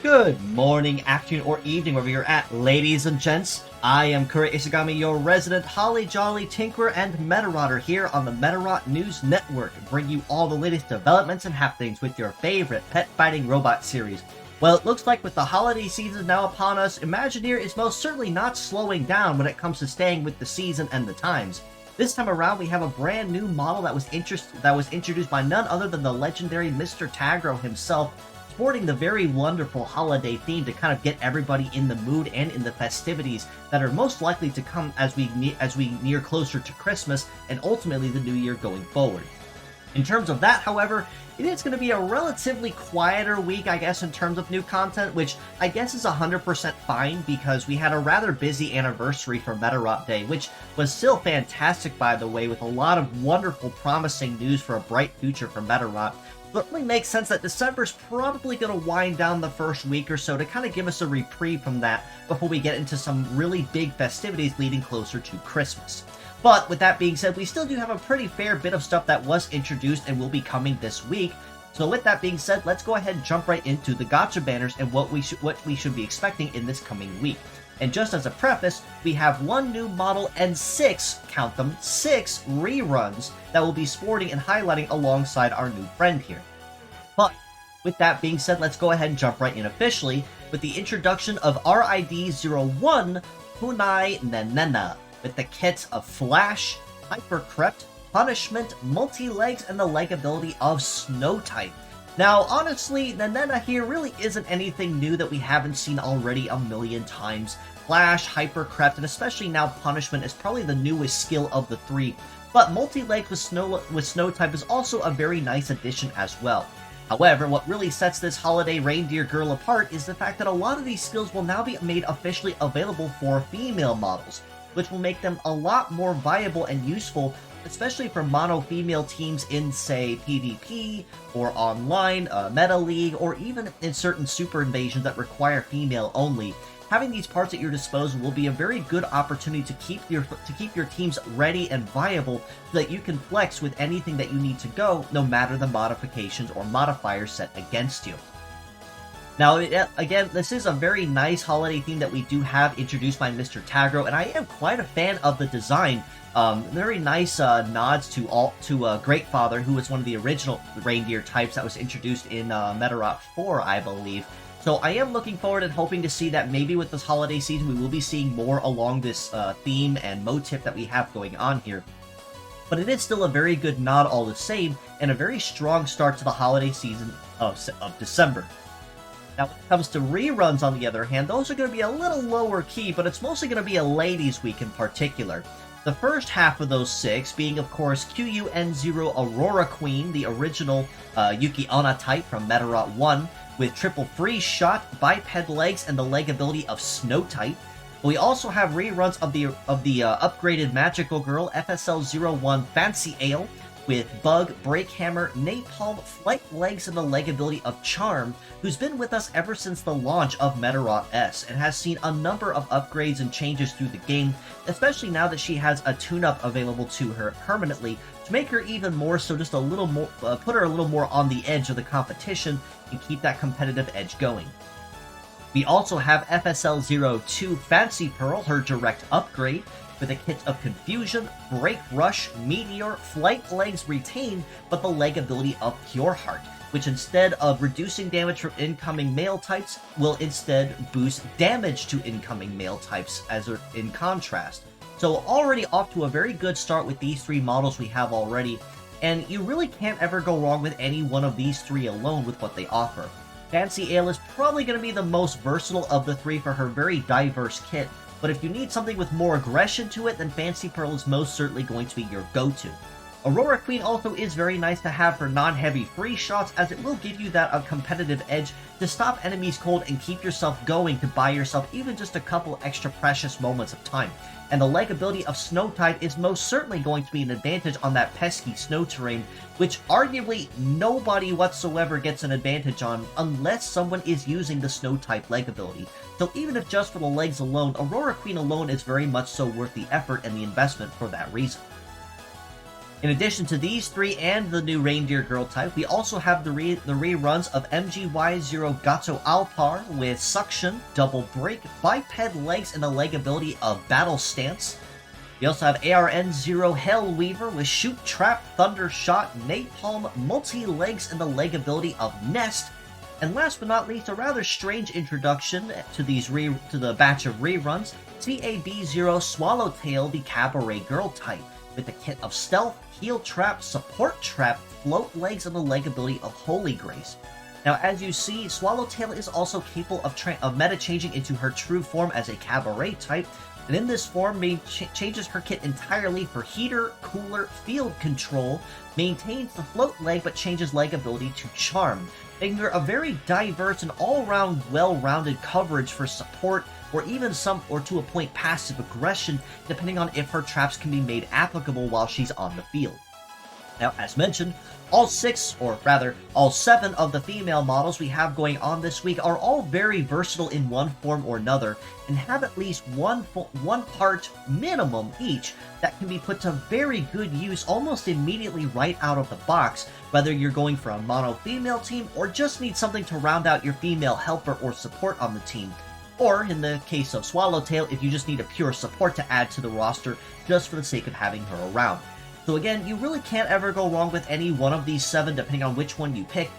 Good morning, afternoon, or evening, wherever you're at, ladies and gents. I am Kurojiri, your resident Holly Jolly Tinkerer and Medarotter here on the Medarot News Network, bring you all the latest developments and happenings with your favorite pet fighting robot series. Well, it looks like with the holiday season now upon us, Imagineer is most certainly not slowing down when it comes to staying with the season and the times. This time around, we have a brand new model that was introduced by none other than the legendary Mr. TAGRO himself, sporting the very wonderful holiday theme to kind of get everybody in the mood and in the festivities that are most likely to come as we near closer to Christmas and ultimately the new year going forward. In terms of that, however, it is going to be a relatively quieter week, I guess, in terms of new content, which I guess is 100% fine because we had a rather busy anniversary for Medarot Day, which was still fantastic, by the way, with a lot of wonderful, promising news for a bright future for Medarot. But it really makes sense that December's probably going to wind down the first week or so to kind of give us a reprieve from that before we get into some really big festivities leading closer to Christmas. But with that being said, we still do have a pretty fair bit of stuff that was introduced and will be coming this week. So with that being said, let's go ahead and jump right into the gacha banners and what we should be expecting in this coming week. And just as a preface, we have one new model and six, count them, 6 reruns that will be sporting and highlighting alongside our new friend here. But with that being said, let's go ahead and jump right in officially with the introduction of RID-01 Hunai Nenena, with the kits of Flash, Hypercrept, Punishment, Multi-Legs, and the leg ability of Snow type. Now, honestly, Nenena here really isn't anything new that we haven't seen already a million times. Flash, Hypercrept, and especially now Punishment is probably the newest skill of the three, but Multi-Leg with Snow type is also a very nice addition as well. However, what really sets this holiday reindeer girl apart is the fact that a lot of these skills will now be made officially available for female models, which will make them a lot more viable and useful, especially for mono-female teams in, say, PvP, or online, Meta League, or even in certain super invasions that require female only. Having these parts at your disposal will be a very good opportunity to keep your teams ready and viable so that you can flex with anything that you need to go, no matter the modifications or modifiers set against you. Now, again, this is a very nice holiday theme that we do have introduced by Mr. TAGRO, and I am quite a fan of the design. Very nice nods to Greatfather, who was one of the original reindeer types that was introduced in Medarot 4, I believe. So I am looking forward and hoping to see that maybe with this holiday season we will be seeing more along this theme and motif that we have going on here. But it is still a very good nod all the same, and a very strong start to the holiday season of December. Now, when it comes to reruns, on the other hand, those are going to be a little lower key, but it's mostly going to be a ladies' week in particular. The first half of those 6 being, of course, QUN0 Aurora Queen, the original Yuki-Onna type from Medarot 1, with triple freeze shot, biped legs, and the leg ability of Snow type. We also have reruns of the upgraded Magical Girl FSL-01 Fancy Ale, with Bug, Break Hammer, Napalm, Flight Legs, and the leg ability of Charm, who's been with us ever since the launch of Medarot S, and has seen a number of upgrades and changes through the game, especially now that she has a tune-up available to her permanently, to make her even more so, just a little more, put her a little more on the edge of the competition, and keep that competitive edge going. We also have FSL-02 Fancy Pearl, her direct upgrade, with a kit of Confusion, Break Rush, Meteor, Flight Legs retain, but the leg ability of Pure Heart, which instead of reducing damage from incoming male types, will instead boost damage to incoming male types as in contrast. So already off to a very good start with these 3 models we have already, and you really can't ever go wrong with any one of these 3 alone with what they offer. Fancy Ale is probably going to be the most versatile of the 3 for her very diverse kit, but if you need something with more aggression to it, then Fancy Pearl is most certainly going to be your go-to. Aurora Queen also is very nice to have for non-heavy free shots, as it will give you that competitive edge to stop enemies cold and keep yourself going to buy yourself even just a couple extra precious moments of time. And the leg ability of Snow Tide is most certainly going to be an advantage on that pesky snow terrain, which arguably nobody whatsoever gets an advantage on unless someone is using the Snow type leg ability. So even if just for the legs alone, Aurora Queen alone is very much so worth the effort and the investment for that reason. In addition to these three and the new Reindeer Girl type, we also have the reruns of MGY0 Gato Alpar with Suction, Double Break, Biped Legs, and the leg ability of Battle Stance. We also have ARN0 Hellweaver with Shoot Trap, Thunder Shot, Napalm, Multi-Legs, and the leg ability of Nest. And last but not least, a rather strange introduction to the batch of reruns, CAB0 Swallowtail, the Cabaret Girl type, with the kit of Stealth, Heal Trap, Support Trap, Float Legs, and the leg ability of Holy Grace. Now, as you see, Swallowtail is also capable of meta-changing into her true form as a Cabaret type, and in this form, changes her kit entirely for Heater, Cooler, Field Control, maintains the Float leg, but changes leg ability to Charm, making her a very diverse and all-around well-rounded coverage for support, or even to a point passive aggression, depending on if her traps can be made applicable while she's on the field. Now, as mentioned, all 7 of the female models we have going on this week are all very versatile in one form or another, and have at least one part minimum each that can be put to very good use almost immediately right out of the box, whether you're going for a mono female team or just need something to round out your female helper or support on the team. Or, in the case of Swallowtail, if you just need a pure support to add to the roster just for the sake of having her around. So again, you really can't ever go wrong with any one of these 7 depending on which one you pick.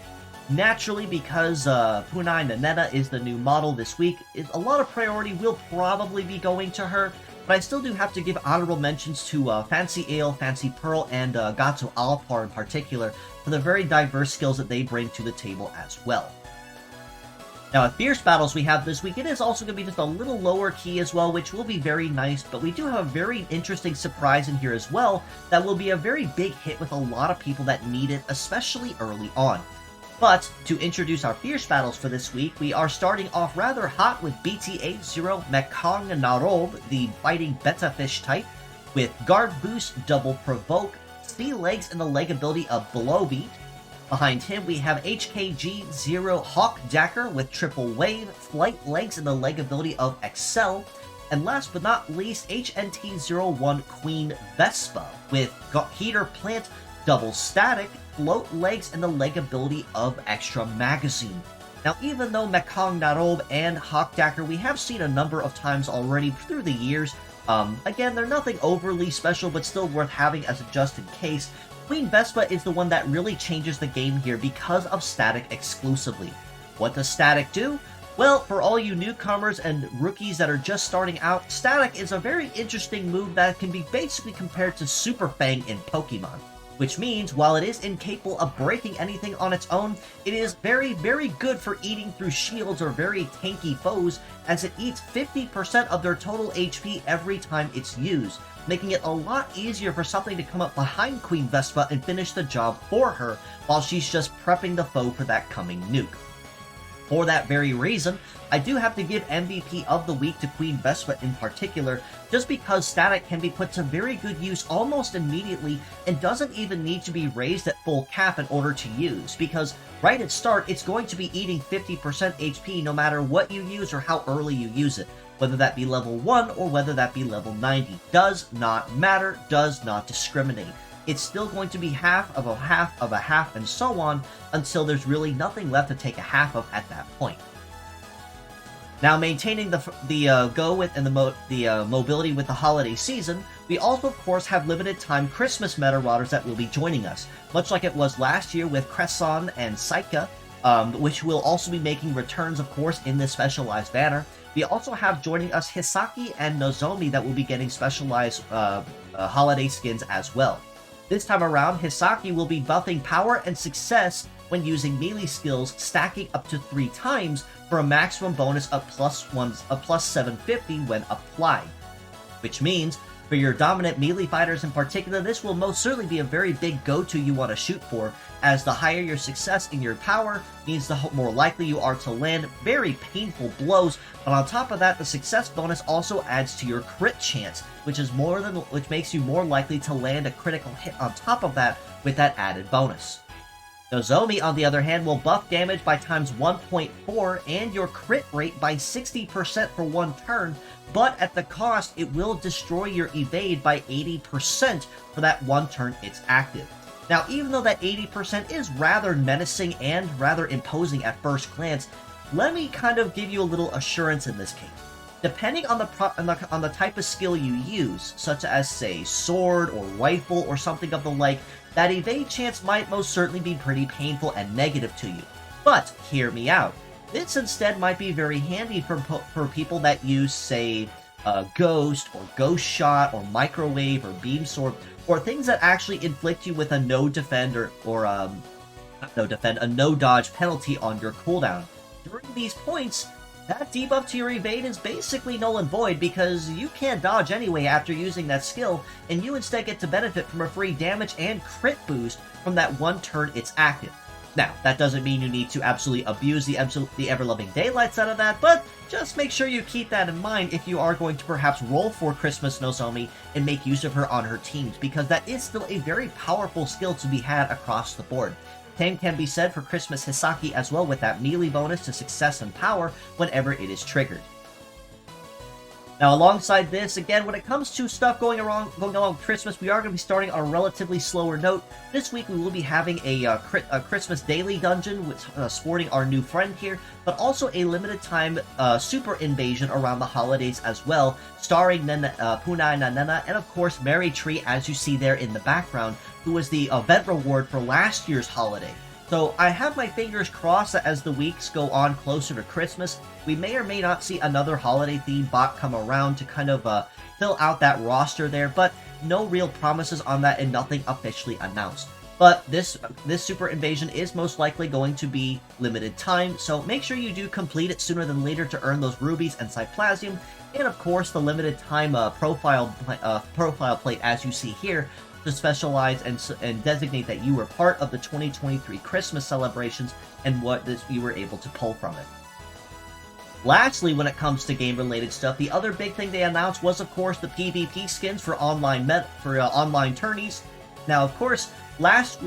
Naturally, because Punai Nanetta is the new model this week, a lot of priority will probably be going to her, but I still do have to give honorable mentions to Fancy Ale, Fancy Pearl, and Gato Alpar in particular for the very diverse skills that they bring to the table as well. Now, at Fierce Battles we have this week, it is also going to be just a little lower key as well, which will be very nice, but we do have a very interesting surprise in here as well that will be a very big hit with a lot of people that need it, especially early on. But, to introduce our Fierce Battles for this week, we are starting off rather hot with BTA0 Mekong Narob, the Fighting Betta Fish type, with Guard Boost, Double Provoke, Sea Legs, and the leg ability of Blow Beat. Behind him, we have HKG0 Hawk Dacker with Triple Wave, Flight Legs, and the leg ability of Excel. And last but not least, HNT01 Queen Vespa with Heater Plant, Double Static, Float Legs, and the leg ability of Extra Magazine. Now, even though Mekong Narob and Hawk Dacker we have seen a number of times already through the years, again, they're nothing overly special, but still worth having as a just in case. Queen Vespa is the one that really changes the game here because of Static exclusively. What does Static do? Well, for all you newcomers and rookies that are just starting out, Static is a very interesting move that can be basically compared to Super Fang in Pokemon. Which means, while it is incapable of breaking anything on its own, it is very, very good for eating through shields or very tanky foes, as it eats 50% of their total HP every time it's used, making it a lot easier for something to come up behind Queen Vespa and finish the job for her, while she's just prepping the foe for that coming nuke. For that very reason, I do have to give MVP of the week to Queen Vespa in particular, just because Static can be put to very good use almost immediately and doesn't even need to be raised at full cap in order to use, because right at start, it's going to be eating 50% HP no matter what you use or how early you use it. Whether that be level 1 or whether that be level 90. Does not matter, does not discriminate. It's still going to be half of a half of a half and so on until there's really nothing left to take a half of at that point. Now, maintaining the go with and the mobility with the holiday season, we also of course have limited time Christmas Metarotters that will be joining us, much like it was last year with Cresson and Saika, which will also be making returns of course in this specialized banner. We also have joining us Hisaki and Nozomi that will be getting specialized holiday skins as well. This time around, Hisaki will be buffing power and success when using melee skills, stacking up to 3 times for a maximum bonus of plus 750 when applied. Which means, For your dominant melee fighters in particular, this will most certainly be a very big go-to you want to shoot for, as the higher your success in your power means the more likely you are to land very painful blows, but on top of that, the success bonus also adds to your crit chance, which makes you more likely to land a critical hit on top of that with that added bonus. Nozomi, on the other hand, will buff damage by times 1.4 and your crit rate by 60% for one turn, but at the cost, it will destroy your evade by 80% for that one turn it's active. Now, even though that 80% is rather menacing and rather imposing at first glance, let me kind of give you a little assurance in this case. Depending on the type of skill you use, such as, say, sword or rifle or something of the like, that evade chance might most certainly be pretty painful and negative to you. But, hear me out. This instead might be very handy for people that use, say, Ghost, or Ghost Shot, or Microwave, or Beam Sword, or things that actually inflict you with a no-defend a no-dodge penalty on your cooldown. During these points, that debuff to your evade is basically null and void because you can't dodge anyway after using that skill, and you instead get to benefit from a free damage and crit boost from that one turn it's active. Now, that doesn't mean you need to absolutely abuse the ever-loving daylights out of that, but just make sure you keep that in mind if you are going to perhaps roll for Christmas Nozomi and make use of her on her teams, because that is still a very powerful skill to be had across the board. Same can be said for Christmas Hisaki as well, with that melee bonus to success and power whenever it is triggered. Now, alongside this, again, when it comes to stuff going along with Christmas, we are going to be starting on a relatively slower note. This week, we will be having a Christmas daily dungeon with sporting our new friend here, but also a limited time super invasion around the holidays as well, starring Punai Nanana and, of course, Mary Tree, as you see there in the background, who was the event reward for last year's holiday. So I have my fingers crossed that as the weeks go on closer to Christmas, we may or may not see another holiday-themed bot come around to kind of fill out that roster there, but no real promises on that and nothing officially announced. But this super invasion is most likely going to be limited time, so make sure you do complete it sooner than later to earn those rubies and Cyplasium, and of course the limited time profile plate as you see here, to specialize and designate that you were part of the 2023 Christmas celebrations and what you were able to pull from it. Lastly, when it comes to game-related stuff, the other big thing they announced was, of course, the PvP skins for online tourneys. Now, of course, last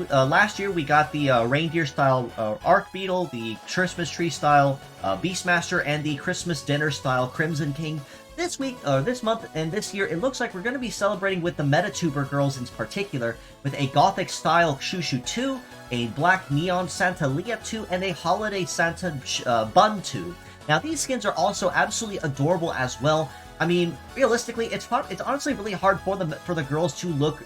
year we got the reindeer-style Arc Beetle, the Christmas tree-style Beastmaster, and the Christmas dinner-style Crimson King. This month, and this year, it looks like we're going to be celebrating with the MetaTuber girls in particular, with a Gothic-style Shushu 2, a Black Neon Santa Leah 2, and a Holiday Santa Bun 2. Now, these skins are also absolutely adorable as well. I mean, realistically, it's honestly really hard for the girls to look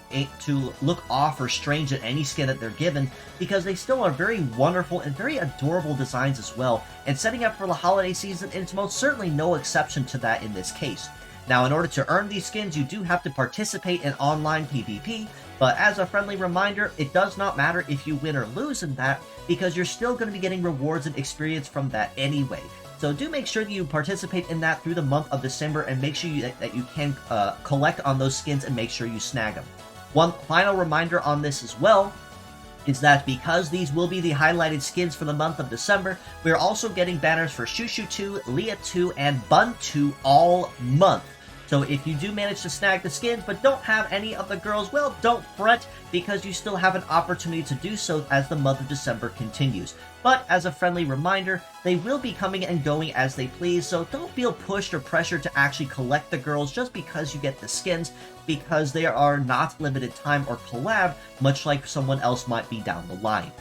off or strange at any skin that they're given, because they still are very wonderful and very adorable designs as well. And setting up for the holiday season, it's most certainly no exception to that in this case. Now, in order to earn these skins, you do have to participate in online PvP, but as a friendly reminder, it does not matter if you win or lose in that, because you're still going to be getting rewards and experience from that anyway. So do make sure that you participate in that through the month of December, and make sure that you can collect on those skins and make sure you snag them. One final reminder on this as well is that because these will be the highlighted skins for the month of December, we are also getting banners for Shushu 2, Leah 2, and Bun 2 all month. So if you do manage to snag the skins but don't have any of the girls, well, don't fret, because you still have an opportunity to do so as the month of December continues. But as a friendly reminder, they will be coming and going as they please, so don't feel pushed or pressured to actually collect the girls just because you get the skins, because they are not limited time or collab, much like someone else might be down the line.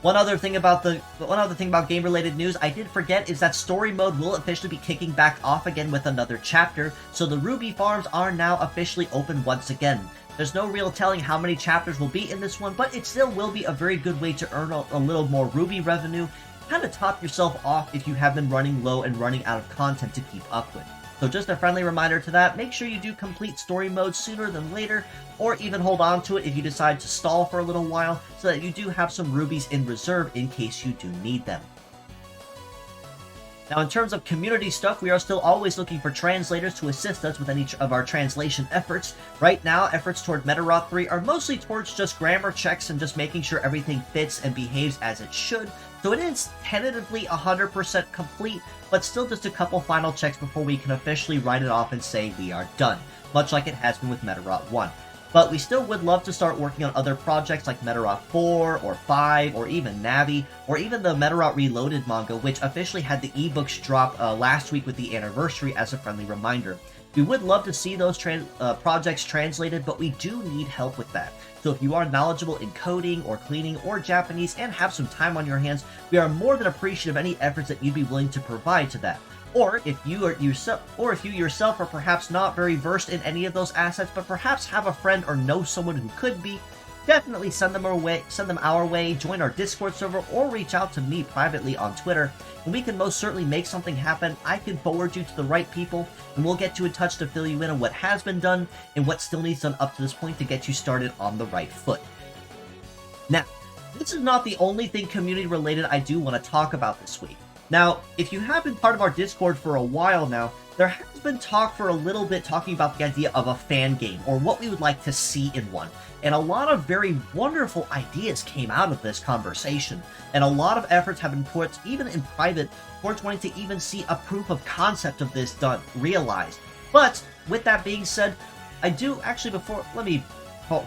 One other thing about game-related news I did forget is that story mode will officially be kicking back off again with another chapter, so the Ruby farms are now officially open once again. There's no real telling how many chapters will be in this one, but it still will be a very good way to earn a little more Ruby revenue, kind of top yourself off if you have been running low and running out of content to keep up with. So just a friendly reminder to that, make sure you do complete story mode sooner than later, or even hold on to it if you decide to stall for a little while, so that you do have some rubies in reserve in case you do need them. Now, in terms of community stuff, we are still always looking for translators to assist us with any of our translation efforts. Right now, efforts toward Medarot 3 are mostly towards just grammar checks and just making sure everything fits and behaves as it should. So it is tentatively 100% complete, but still just a couple final checks before we can officially write it off and say we are done, much like it has been with Medarot 1. But we still would love to start working on other projects like Medarot 4, or 5, or even Navi, or even the Medarot Reloaded manga, which officially had the ebooks drop last week with the anniversary as a friendly reminder. We would love to see those projects translated, but we do need help with that. So if you are knowledgeable in coding, or cleaning, or Japanese, and have some time on your hands, we are more than appreciative of any efforts that you'd be willing to provide to that. Or if you yourself are perhaps not very versed in any of those assets, but perhaps have a friend or know someone who could be, definitely send them our way, join our Discord server, or reach out to me privately on Twitter, and we can most certainly make something happen. I can forward you to the right people, and we'll get you in touch to fill you in on what has been done, and what still needs done up to this point to get you started on the right foot. Now, this is not the only thing community-related I do want to talk about this week. Now, if you have been part of our Discord for a while now, there has been talk for a little bit talking about the idea of a fan game, or what we would like to see in one. And a lot of very wonderful ideas came out of this conversation, and a lot of efforts have been put, even in private, towards wanting to even see a proof of concept of this realized. But, with that being said, I do actually, let me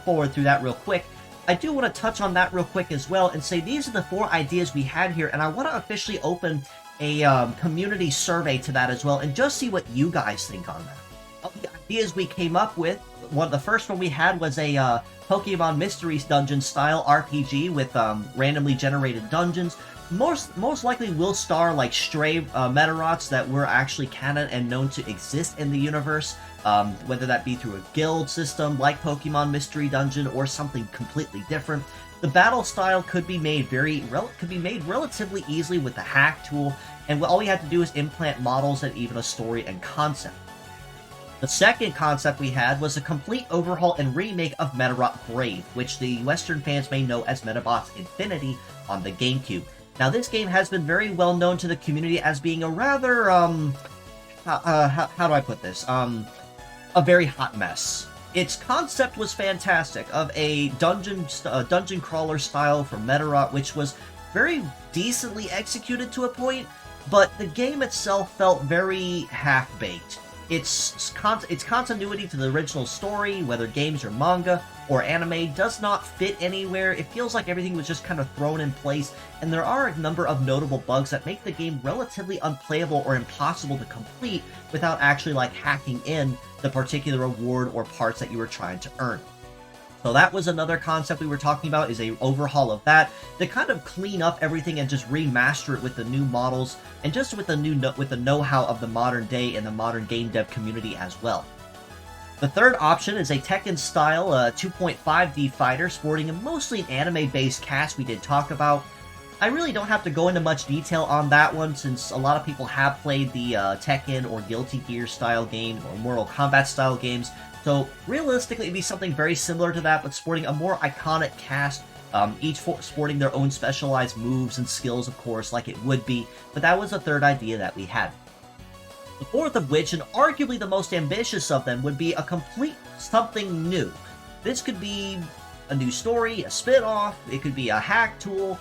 forward through that real quick. I do want to touch on that real quick as well and say these are the 4 ideas we had here, and I want to officially open a community survey to that as well and just see what you guys think on that. Of the ideas we came up with, the first one we had was a Pokemon Mysteries Dungeon style RPG with randomly generated dungeons. Most likely will star like stray Medarots that were actually canon and known to exist in the universe, whether that be through a guild system like Pokemon Mystery Dungeon or something completely different. The battle style could be made relatively easily with the hack tool, and all we had to do is implant models and even a story and concept. The second concept we had was a complete overhaul and remake of Medarot Brave, which the Western fans may know as Medabots Infinity on the GameCube. Now, this game has been very well known to the community as being a rather, how do I put this? A very hot mess. Its concept was fantastic, of a dungeon crawler style from Medarot, which was very decently executed to a point, but the game itself felt very half-baked. Its continuity to the original story, whether games or manga or anime, does not fit anywhere. It feels like everything was just kind of thrown in place, and there are a number of notable bugs that make the game relatively unplayable or impossible to complete without actually like hacking in the particular reward or parts that you were trying to earn. So that was another concept we were talking about, is a overhaul of that to kind of clean up everything and just remaster it with the new models and just with the know-how of the modern day and the modern game dev community as well. The third option is a Tekken-style 2.5D fighter sporting a mostly an anime-based cast we did talk about. I really don't have to go into much detail on that one, since a lot of people have played the Tekken or Guilty Gear style games or Mortal Kombat style games. So realistically, it'd be something very similar to that, but sporting a more iconic cast, each sporting their own specialized moves and skills, of course, like it would be. But that was the third idea that we had. The fourth of which, and arguably the most ambitious of them, would be a complete something new. This could be a new story, a spin-off, it could be a hack tool.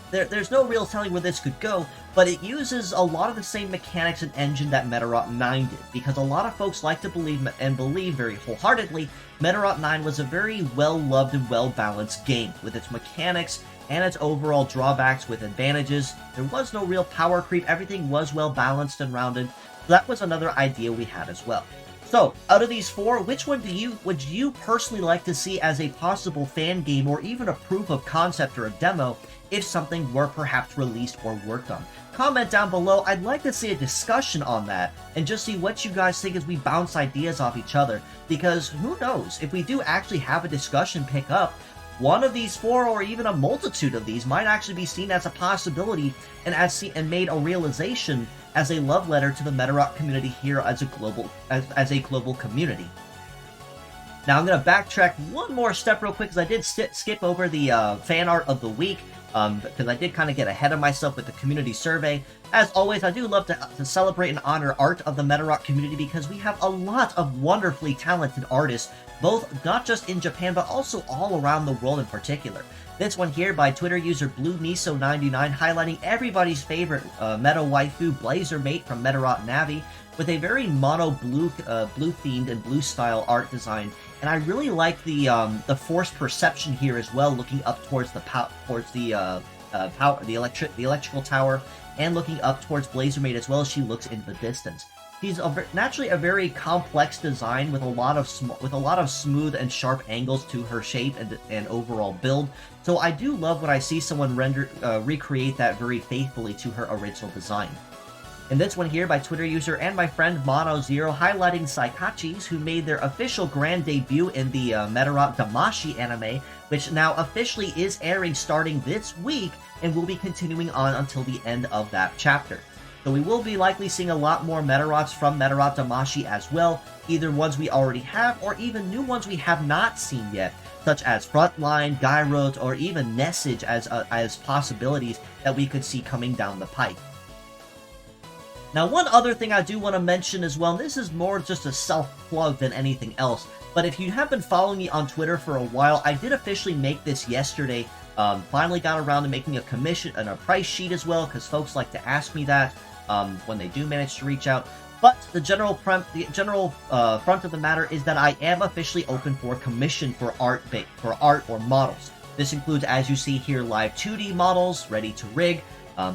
There's no real telling where this could go, but it uses a lot of the same mechanics and engine that Medarot 9 did, because a lot of folks like to believe very wholeheartedly, Medarot 9 was a very well-loved and well-balanced game, with its mechanics and its overall drawbacks with advantages. There was no real power creep, everything was well-balanced and rounded. So that was another idea we had as well. So, out of these 4, which one would you personally like to see as a possible fan game, or even a proof of concept or a demo, if something were perhaps released or worked on? Comment down below. I'd like to see a discussion on that, and just see what you guys think as we bounce ideas off each other, because who knows, if we do actually have a discussion pick up, one of these 4 or even a multitude of these might actually be seen as a possibility and made a realization as a love letter to the Medarot community here as a global community. Now I'm going to backtrack one more step real quick, because I did skip over the fan art of the week, because I did kind of get ahead of myself with the community survey. As always, I do love to celebrate and honor art of the Medarot community because we have a lot of wonderfully talented artists, both not just in Japan, but also all around the world in particular. This one here by Twitter user BlueNiso99 highlighting everybody's favorite meta waifu Blazer Mate from Medarot Navi with a very mono blue themed and blue style art design. And I really like the forced perception here as well, looking up towards the electrical tower, and looking up towards Blazer Mate as well as she looks in the distance. She's naturally a very complex design with a lot of smooth and sharp angles to her shape and overall build. So I do love when I see someone recreate that very faithfully to her original design. And this one here by Twitter user and my friend Mono0 highlighting Saikachis, who made their official grand debut in the Medarot Damashi anime, which now officially is airing starting this week and will be continuing on until the end of that chapter. So we will be likely seeing a lot more Medarots from Medarot Damashi as well, either ones we already have or even new ones we have not seen yet, such as Frontline, Gairot, or even Nessage as possibilities that we could see coming down the pike. Now, one other thing I do want to mention as well, and this is more just a self-plug than anything else, but if you have been following me on Twitter for a while, I did officially make this yesterday. Finally got around to making a commission and a price sheet as well, because folks like to ask me that when they do manage to reach out. But the general front of the matter is that I am officially open for commission for art or models. This includes, as you see here, live 2D models ready to rig.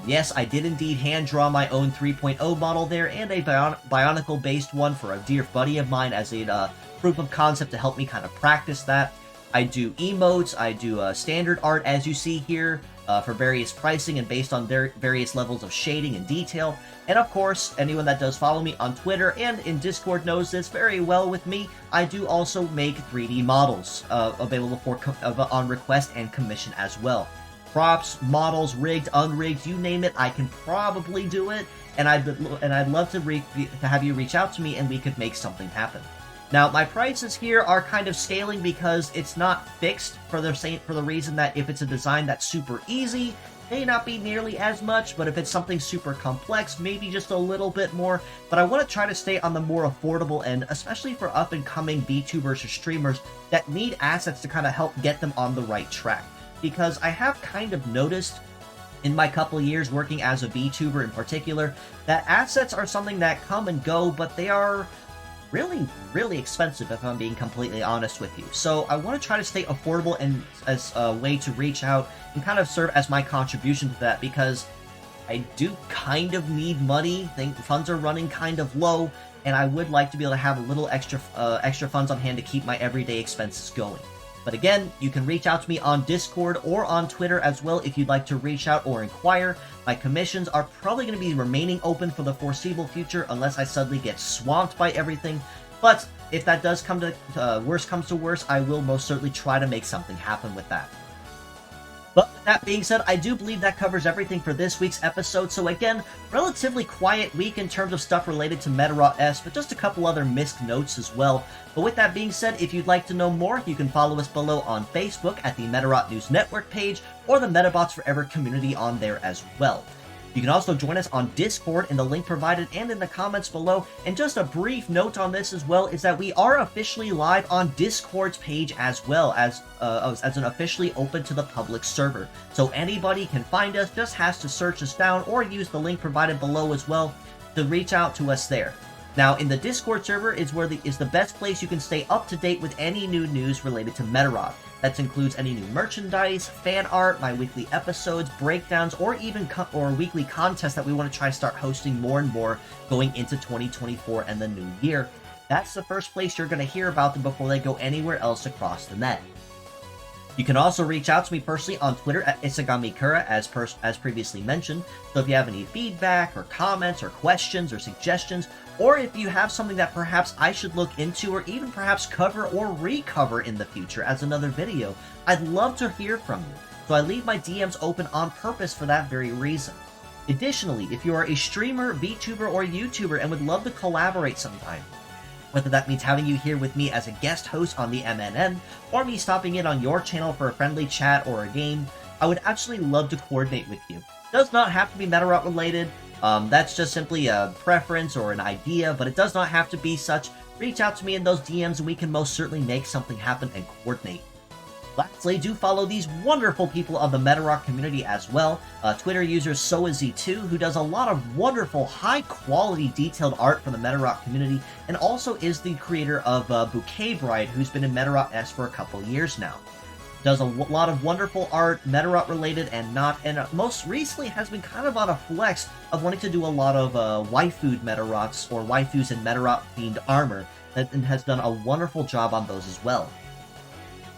Yes, I did indeed hand draw my own 3.0 model there, and a Bionicle-based one for a dear buddy of mine as a proof of concept to help me kind of practice that. I do emotes, I do standard art, as you see here, for various pricing and based on their various levels of shading and detail. And of course, anyone that does follow me on Twitter and in Discord knows this very well with me, I do also make 3D models available on request and commission as well. Props, models, rigged, unrigged, you name it, I can probably do it, and I'd love to have you reach out to me and we could make something happen. Now, my prices here are kind of scaling because it's not fixed for the reason that if it's a design that's super easy, may not be nearly as much, but if it's something super complex, maybe just a little bit more. But I want to try to stay on the more affordable end, especially for up-and-coming VTubers or streamers that need assets to kind of help get them on the right track. Because I have kind of noticed in my couple of years working as a VTuber in particular, that assets are something that come and go, but they are really, really expensive if I'm being completely honest with you. So I want to try to stay affordable and as a way to reach out and kind of serve as my contribution to that, because I do kind of need money. Funds are running kind of low, and I would like to be able to have a little extra funds on hand to keep my everyday expenses going. But again, you can reach out to me on Discord or on Twitter as well if you'd like to reach out or inquire. My commissions are probably going to be remaining open for the foreseeable future unless I suddenly get swamped by everything. But if that does come to worst comes to worst, I will most certainly try to make something happen with that. But with that being said, I do believe that covers everything for this week's episode. So again, relatively quiet week in terms of stuff related to Medarot S, but just a couple other missed notes as well. But with that being said, if you'd like to know more, you can follow us below on Facebook at the Medarot News Network page or the Metabots Forever community on there as well. You can also join us on Discord in the link provided and in the comments below. And just a brief note on this as well is that we are officially live on Discord's page as well as an officially open to the public server. So anybody can find us, just has to search us down or use the link provided below as well to reach out to us there. Now, in the Discord server is the best place you can stay up to date with any new news related to Medarot. That includes any new merchandise, fan art, my weekly episodes, breakdowns, or even weekly contests that we want to try to start hosting more and more going into 2024 and the new year. That's the first place you're going to hear about them before they go anywhere else across the net. You can also reach out to me personally on Twitter at Isagamikura, as previously mentioned. So if you have any feedback or comments or questions or suggestions, or if you have something that perhaps I should look into or even perhaps cover or recover in the future as another video, I'd love to hear from you. So I leave my DMs open on purpose for that very reason. Additionally, if you are a streamer, VTuber, or YouTuber and would love to collaborate sometime, whether that means having you here with me as a guest host on the MNN, or me stopping in on your channel for a friendly chat or a game, I would absolutely love to coordinate with you. Does not have to be Medarot related. That's just simply a preference or an idea, but it does not have to be such. Reach out to me in those DMs and we can most certainly make something happen and coordinate. Lastly, do follow these wonderful people of the Medarot community as well. Twitter user SoaZ2, who does a lot of wonderful, high-quality, detailed art for the Medarot community, and also is the creator of Bouquet Bride, who's been in Medarot S for a couple years now. Does a lot of wonderful art, Medarot related and not, and most recently has been kind of on a flex of wanting to do a lot of waifu Medarots, or waifus in Medarot themed armor, and has done a wonderful job on those as well.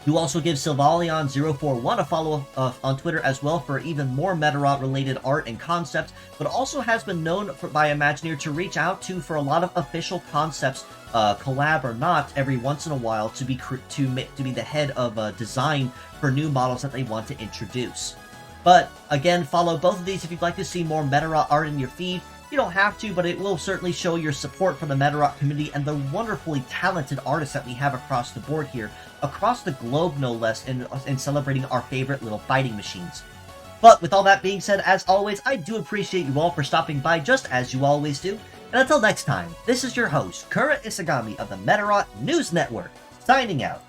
Do also give Sylvalion041 a follow on Twitter as well for even more Medarot related art and concepts, but also has been known by Imagineer to reach out to for a lot of official concepts, collab or not, every once in a while to be the head of design for new models that they want to introduce. But again, follow both of these if you'd like to see more Medarot art in your feed. You don't have to, but it will certainly show your support for the Medarot community and the wonderfully talented artists that we have across the board here, across the globe no less, in celebrating our favorite little fighting machines. But with all that being said, as always, I do appreciate you all for stopping by just as you always do. And until next time, this is your host, Kura Isagami of the Medarot News Network, signing out.